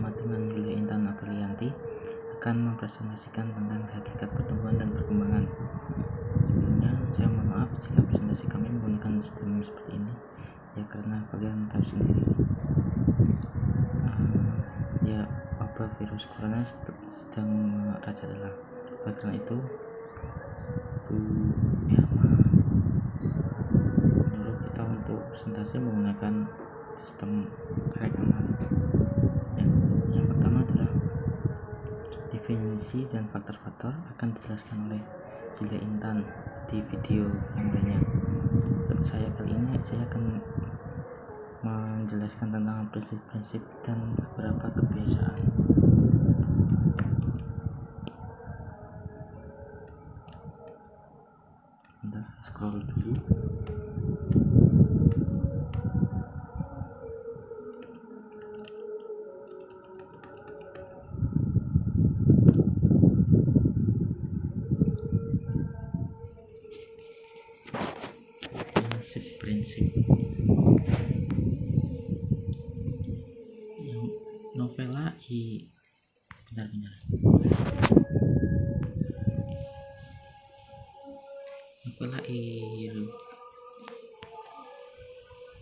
bersama dengan Yulia Intan Aprilianti akan mempresentasikan tentang hakikat pertumbuhan dan perkembangan. Sebelumnya, saya mohon maaf jika presentasi kami menggunakan sistem seperti ini, ya karena kalian tahu sendiri, wabah virus corona sedang merajalela. Oleh karena itu, menurut kita untuk presentasi menggunakan sistem rekaman. Yang pertama adalah definisi dan faktor-faktor akan dijelaskan oleh Yulia Intan di video yang lainnya. Untuk saya kali ini saya akan menjelaskan tentang prinsip-prinsip dan beberapa kebiasaan. Bentar, saya scroll dulu. Prinsip novela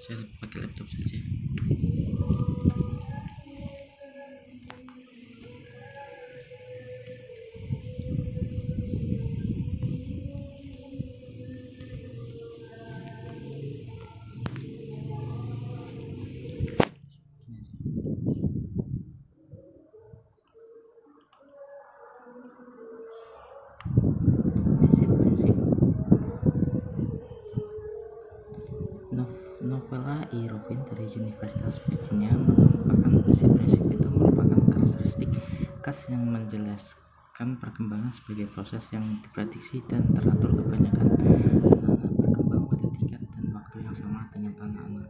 saya pakai laptop saja. Prinsip-prinsip novela Irving dari Universitas Virginia mengemukakan prinsip-prinsip itu merupakan karakteristik khas yang menjelaskan perkembangan sebagai proses yang diprediksi dan teratur. Kebanyakan anak-anak berkembang pada tingkat dan waktu yang sama dengan anak-anak.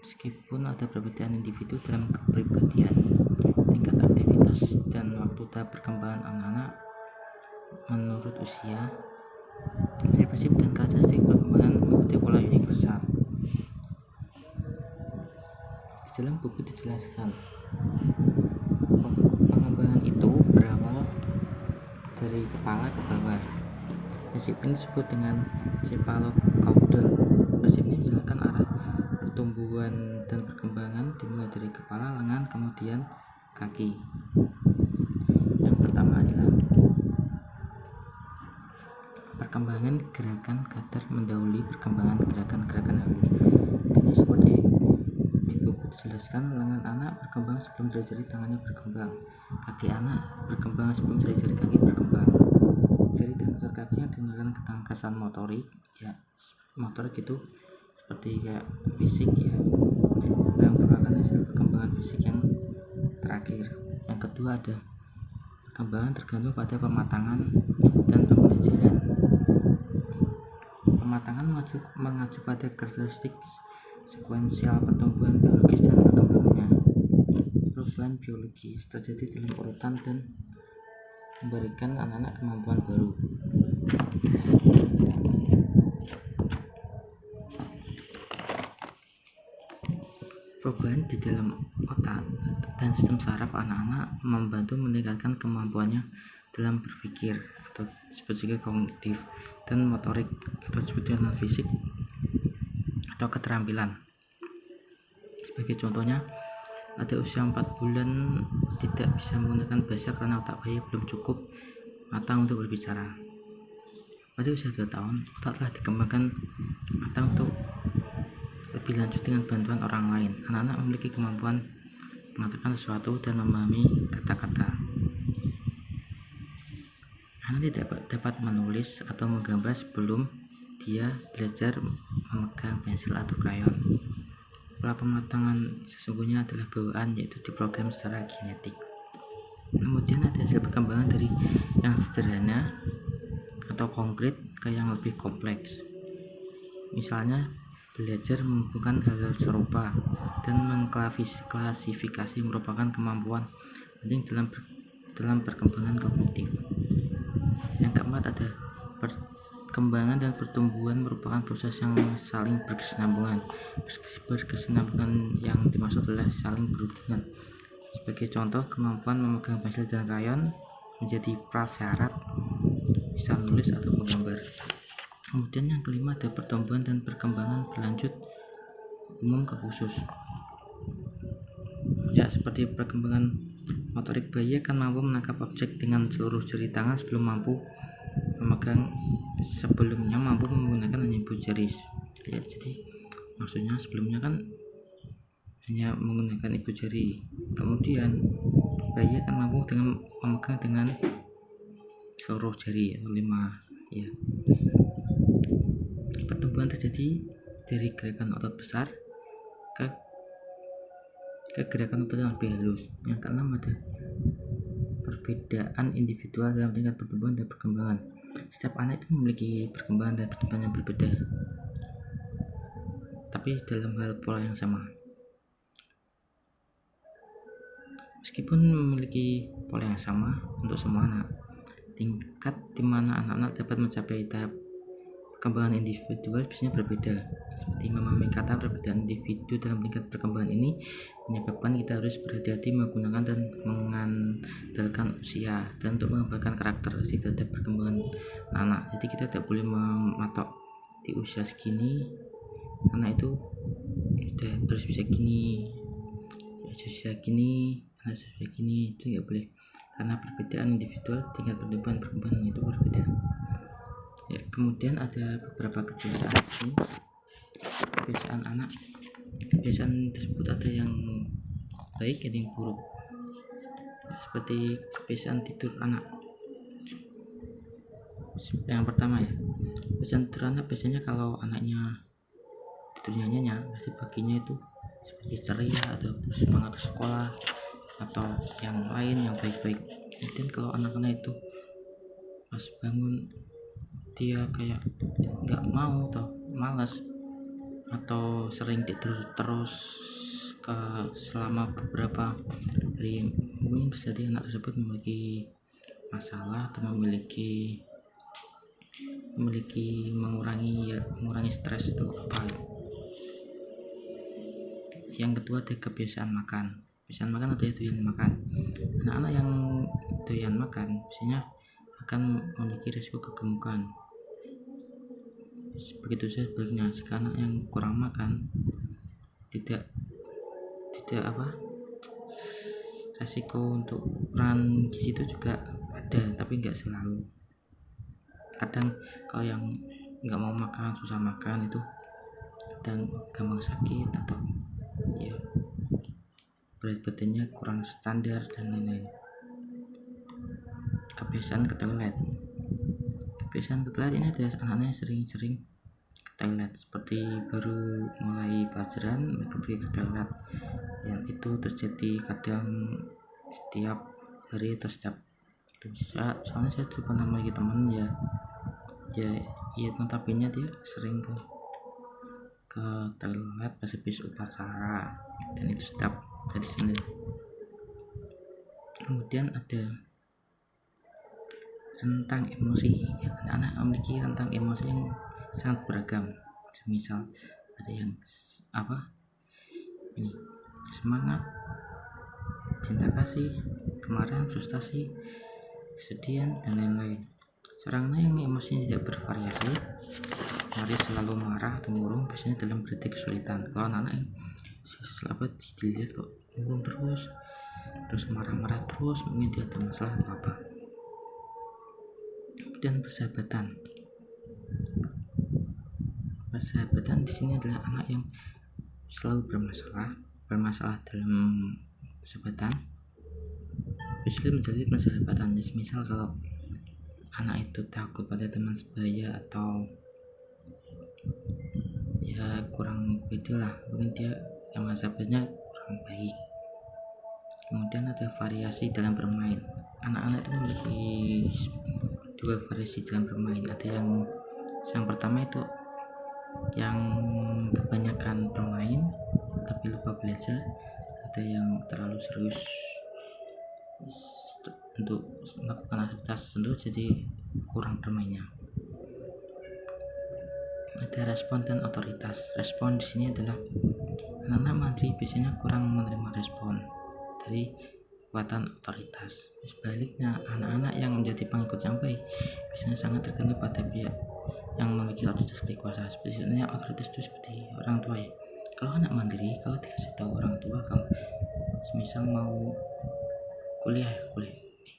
Meskipun ada perbedaan individu dalam kepribadian, tingkat aktivitas dan waktu tahap perkembangan anak-anak menurut usia, prinsip dan karakteristik perkembangan mengikuti pola universal. Di dalam buku dijelaskan pengembangan itu berawal dari kepala ke bawah. Prinsip ini disebut dengan cephalocaudal. Prinsip ini menjelaskan arah pertumbuhan dan perkembangan dimulai dari kepala, lengan, kemudian kaki. Yang pertama adalah perkembangan gerakan kadar mendahului perkembangan gerakan-gerakan halus. Ini seperti di buku dijelaskan, lengan anak berkembang sebelum jari-jari tangannya berkembang, kaki anak berkembang sebelum jari-jari kaki berkembang. Jari dan otot kakinya digunakan ketangkasan motorik, motorik itu seperti kayak fisik yang merupakan hasil perkembangan fisik yang terakhir. Yang kedua ada perkembangan tergantung pada pematangan dan pembelajaran. Pematangan mengacu pada karakteristik sekuensial pertumbuhan biologis dan perkembangannya. Perubahan biologis terjadi dalam urutan dan memberikan anak-anak kemampuan baru. Perubahan di dalam otak dan sistem saraf anak-anak membantu meningkatkan kemampuannya dalam berpikir atau disebut juga kognitif dan motorik atau disebut dengan fisik atau keterampilan. Sebagai contohnya, pada usia 4 bulan tidak bisa menggunakan bahasa karena otak bayi belum cukup matang untuk berbicara. Pada usia 2 tahun, otak telah dikembangkan matang untuk lebih lanjut dengan bantuan orang lain. Anak-anak memiliki kemampuan mengatakan sesuatu dan memahami kata-kata. Anak tidak dapat menulis atau menggambar sebelum dia belajar memegang pensil atau krayon. Pola pematangan sesungguhnya adalah bawaan, yaitu diprogram secara genetik. Kemudian ada hasil perkembangan dari yang sederhana atau konkret ke yang lebih kompleks. Misalnya, belajar menghubungkan hal-hal serupa dan mengklasifikasi merupakan kemampuan penting dalam perkembangan kognitif. Yang keempat ada perkembangan dan pertumbuhan merupakan proses yang saling berkesinambungan. Berkesinambungan yang dimaksud adalah saling berhubungan. Sebagai contoh, kemampuan memegang pensil dan krayon menjadi prasyarat bisa menulis atau menggambar. Kemudian yang kelima ada pertumbuhan dan perkembangan berlanjut umum ke khusus. Ya, seperti perkembangan motorik bayi akan mampu menangkap objek dengan seluruh jari tangan sebelumnya mampu menggunakan hanya ibu jari. Ya, jadi maksudnya sebelumnya kan hanya menggunakan ibu jari, kemudian bayi akan mampu memegang dengan seluruh jari atau 5. Ya, pertumbuhan terjadi dari gerakan otot besar ke gerakan otot yang lebih halus. Yang keenam ada perbedaan individual dalam tingkat pertumbuhan dan perkembangan. Setiap anak itu memiliki perkembangan dan pertumbuhan yang berbeda, tapi dalam hal pola yang sama. Meskipun memiliki pola yang sama untuk semua anak, tingkat di mana anak-anak dapat mencapai tahap perkembangan individual biasanya berbeda. Seperti memahami kata, perbedaan individu dalam tingkat perkembangan ini menyebabkan kita harus berhati-hati menggunakan dan mengandalkan usia dan untuk menggambarkan karakteristik terhadap perkembangan anak. Jadi kita tidak boleh mematok di usia segini anak itu sudah harus bisa gini, itu nggak boleh, karena perbedaan individual tingkat perkembangan itu berbeda. Ya, kemudian ada beberapa kebiasaan anak. Kebiasaan tersebut ada yang baik, ada yang buruk. Seperti kebiasaan tidur anak. Yang pertama ya, kebiasaan tidur anak biasanya kalau anaknya tidurnya nyenyak, pasti paginya itu seperti ceria atau semangat sekolah atau yang lain yang baik-baik. Kemudian kalau anak-anak itu pas bangun dia kayak nggak mau atau malas atau sering tidur terus selama beberapa hari, mungkin bisa jadi anak tersebut memiliki masalah atau memiliki mengurangi stres itu apa. Yang kedua ada kebiasaan makan. Kebiasaan makan atau doyan makan. Anak-anak yang doyan makan biasanya akan memiliki risiko kegemukan. Begitu saja sebaliknya, jika anak yang kurang makan tidak resiko untuk kekurangan gizi itu juga ada, tapi nggak selalu. Kadang kalau yang nggak mau makan, susah makan itu kadang gampang sakit atau ya berat badannya kurang standar dan lain-lain. Kebiasaan ke toilet ini adalah anak-anak yang sering-sering ke toilet, seperti baru mulai pelajaran mereka pergi ke toilet, yang itu terjadi kadang setiap hari atau setiap soalnya saya tuh pernah memiliki teman ya notabene dia sering ke toilet pas habis upacara, dan itu setiap hari Senin. Kemudian ada rentang emosi. Anak-anak memiliki rentang emosi yang sangat beragam. Semisal ada yang semangat, cinta kasih, kemarahan, frustasi, kesedihan, dan lain-lain. Seorang anak yang emosinya tidak bervariasi, selalu marah atau murung, biasanya dalam berarti kesulitan. Kalau anak yang dilihat kok murung terus marah-marah terus, mungkin dia ada masalah atau apa. Dan persahabatan di sini adalah anak yang selalu bermasalah dalam persahabatan, bisa menjadi persahabatan. Misal kalau anak itu takut pada teman sebaya atau ya kurang beda lah, mungkin dia sama sahabatnya kurang baik. Kemudian ada variasi dalam bermain. Anak-anak itu memiliki dua variasi dalam bermain. Ada yang pertama itu yang kebanyakan bermain tapi lupa belajar. Ada yang terlalu serius untuk melakukan aktivitas tertentu jadi kurang bermainnya. Ada respon dan otoritas. Respon di sini adalah anak-anak mandiri biasanya kurang menerima respon dari kekuatan otoritas. Sebaliknya, anak-anak yang menjadi pengikut yang baik biasanya sangat tergantung pada pihak yang memiliki otoritas berkuasa. Sebenarnya otoritas itu seperti orang tua ya. Kalau anak mandiri, kalau dikasih tahu orang tua kalau semisal mau kuliah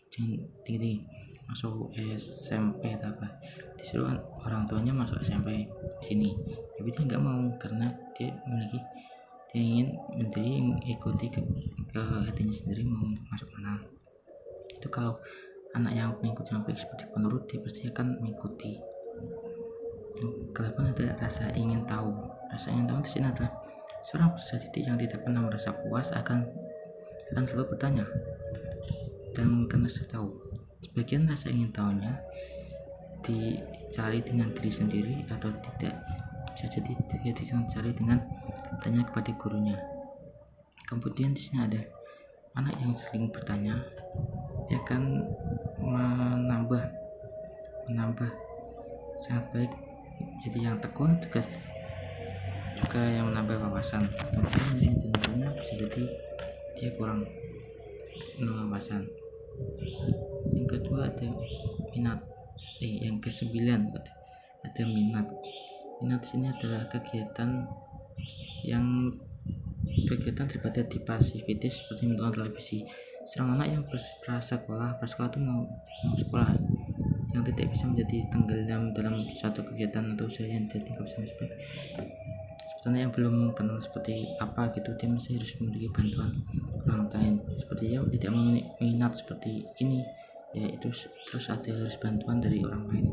jangan tinggi masuk SMP atau apa, disuruh orang tuanya masuk SMP sini, tapi dia nggak mau karena dia ingin ikuti ke hatinya sendiri mau masuk mana. Itu kalau anak yang mengikut sampai seperti penurut, dia pasti akan mengikuti. Kalaupun ada rasa ingin tahu di sini adalah seorang peserta didik yang tidak pernah merasa puas akan selalu bertanya dan menginginkan rasa tahu. Sebagian rasa ingin tahunya dicari dengan diri sendiri atau tidak, bisa jadi dia dicari dengan tanya kepada gurunya. Kemudian di sini ada anak yang sering bertanya, dia akan menambah sangat baik, jadi yang tekun juga yang menambah wawasan. Kemudian contohnya bisa jadi dia kurang wawasan. Yang kedua ada minat. Yang ke-9 ada minat. Minat sini adalah kegiatan daripada di pasivitas seperti menonton televisi. Seorang anak yang prasekolah itu mau sekolah, yang tidak bisa menjadi tenggelam dalam suatu kegiatan atau usaha yang dia tidak bisa sebetulnya yang belum kenal seperti apa gitu, dia masih harus memiliki bantuan orang lain. Seperti dia tidak memiliki minat seperti ini ya, itu terus ada harus bantuan dari orang lain.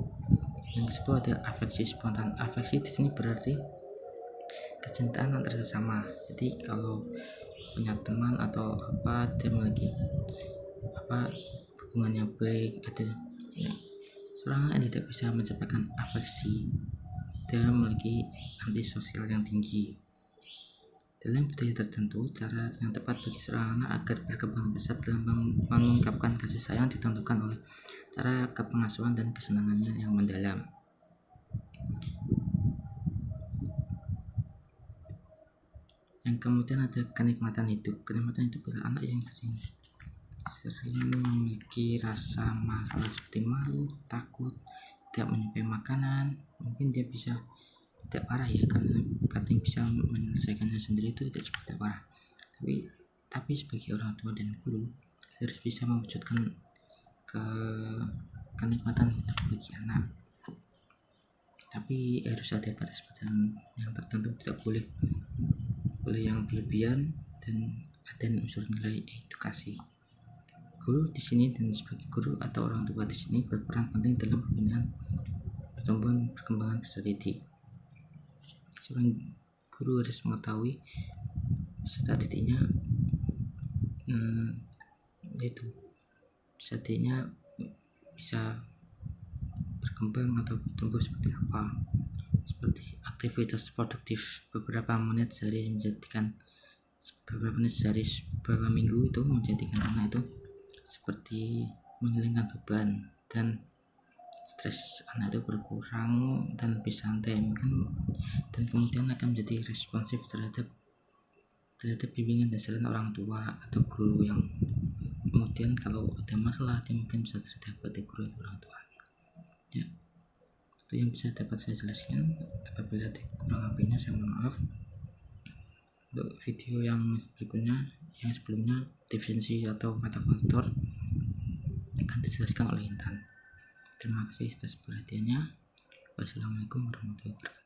Yang kedua ada afeksi spontan. Afeksi di sini berarti kecintaan antar sesama. Jadi kalau punya teman atau apa, dia memiliki hubungannya baik, ada ya, seorang yang tidak bisa menciptakan afeksi, dia memiliki antisosial yang tinggi. Dalam budaya tertentu, cara yang tepat bagi seorang anak agar berkembang pesat dalam mengungkapkan kasih sayang ditentukan oleh cara kepengasuhan dan kesenangannya yang mendalam. Yang kemudian ada kenikmatan hidup. Kenikmatan hidup adalah anak yang sering memiliki rasa masalah seperti malu, takut, tidak menyukai makanan. Mungkin dia bisa tidak parah ya, karena kadang bisa menyelesaikannya sendiri, itu tidak parah. Tapi sebagai orang tua dan guru harus bisa mewujudkan kenikmatan hidup bagi anak. Tapi harus ada batas-batasan yang tertentu, tidak boleh yang berlebihan, dan ada unsur nilai edukasi. Guru di sini dan sebagai guru atau orang tua di sini berperan penting dalam pembinaan perkembangan peserta didik. Seorang guru harus mengetahui peserta didiknya, yaitu peserta didiknya bisa berkembang atau tumbuh seperti apa, seperti aktivitas produktif beberapa menit sehari beberapa minggu itu menjadikan anak itu seperti menghilangkan beban dan stres anak itu berkurang dan lebih santai, dan kemudian akan menjadi responsif terhadap bimbingan dan saran orang tua atau guru, yang kemudian kalau ada masalah dia mungkin bisa terdapat dari guru atau orang tua ya. Itu yang bisa dapat saya jelaskan. Apabila ada kurang lebihnya saya mohon maaf. Untuk video yang berikutnya, yang sebelumnya definisi atau kata faktor akan dijelaskan oleh Intan. Terima kasih atas perhatiannya. Wassalamualaikum warahmatullahi wabarakatuh.